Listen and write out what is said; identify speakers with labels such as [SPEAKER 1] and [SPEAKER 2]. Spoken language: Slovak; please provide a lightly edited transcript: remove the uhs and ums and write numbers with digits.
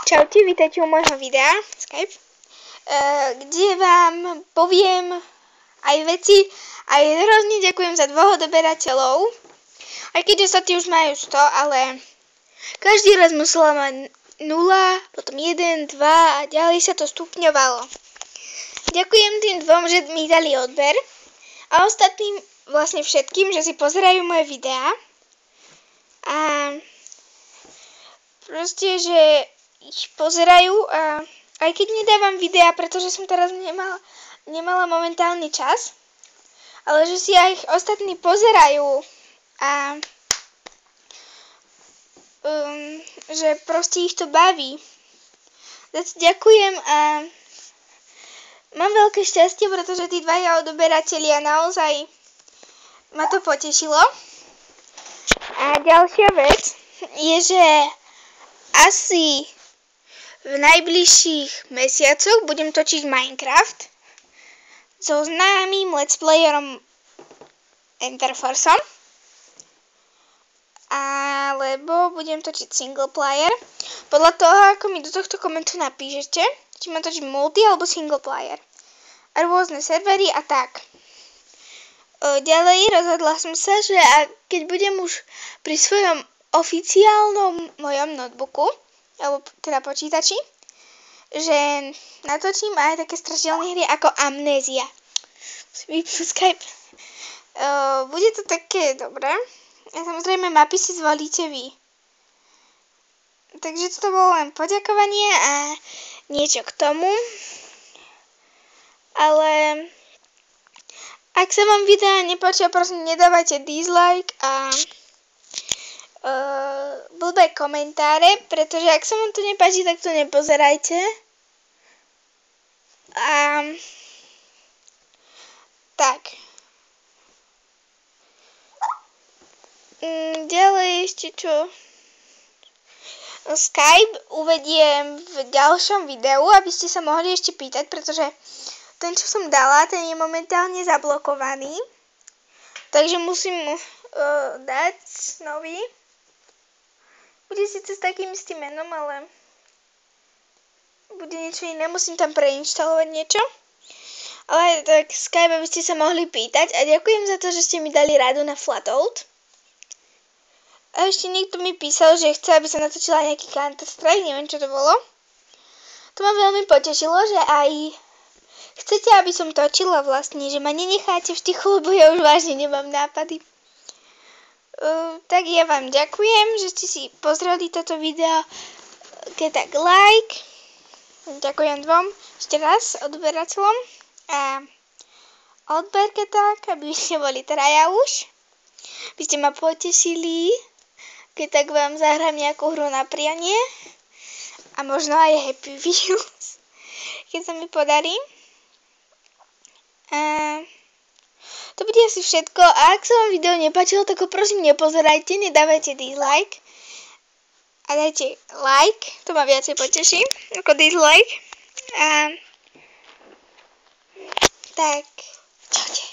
[SPEAKER 1] Čaute, vítajte u môjho videa Skype, kde vám poviem aj veci, aj hrozne ďakujem za 2 odberateľov, aj keď ostatní už majú 100, ale každý raz musela mať 0, potom 1, 2 a ďalej sa to stupňovalo. Ďakujem tým 2, že mi dali odber a ostatným vlastne všetkým, že si pozerajú moje videá a proste, že ich pozerajú a aj keď nedávam videá, pretože som teraz nemala momentálny čas, ale že si aj ostatní pozerajú a že proste ich to baví. Ďakujem a mám veľké šťastie, pretože tí 2 odoberatelia naozaj ma to potešilo. A ďalšia vec je, že asi v najbližších mesiacoch budem točiť Minecraft so známym let's playerom Enderforceom, alebo budem točiť single player podľa toho, ako mi do tohto komentu napíšete, či mám točiť multi alebo single player a rôzne servery a tak. Ďalej rozhodla som sa, že keď budem už pri svojom oficiálnom mojom notebooku, alebo teda počítači, že natočím aj také strašidelné hry ako Amnézia. Musím vypnúť Skype. Bude to také dobré. A samozrejme mapy si zvolíte vy. Takže toto bolo len poďakovanie a niečo k tomu. Ale ak sa vám videa nepáčia, prosím, nedávajte dislike a blbé komentáre, pretože ak sa vám to nepáči, tak to nepozerajte. A tak. Ďalej ešte čo? Skype uvediem v ďalšom videu, aby ste sa mohli ešte pýtať, pretože ten, čo som dala, ten je momentálne zablokovaný. Takže musím dať nový. Bude síce s takým istým menom, ale bude niečo iné. Musím tam preinštalovať niečo. Ale tak Skype, aby ste sa mohli pýtať. A ďakujem za to, že ste mi dali radu na Flatout. A ešte niekto mi písal, že chce, aby som natočila nejaký Counter-Strike. Neviem, čo to bolo. To ma veľmi potešilo, že aj chcete, aby som točila vlastne. Že ma nenecháte v tichu, lebo ja už vážne nemám nápady. Tak ja vám ďakujem, že ste si pozreli toto video. Keď tak like. Ďakujem 2 ešte raz odberateľom. A odber keď tak, aby ste boli 3 už. By ste ma potešili. Keď tak vám zahrám nejakú hru na prianie. A možno aj Happy Wheels. Keď sa mi podarí. To bude asi všetko a ak sa vám video nepáčilo, tak ho prosím nepozerajte, nedávajte dislike a dajte like, to ma viacej poteší ako dislike. Tak, čaute.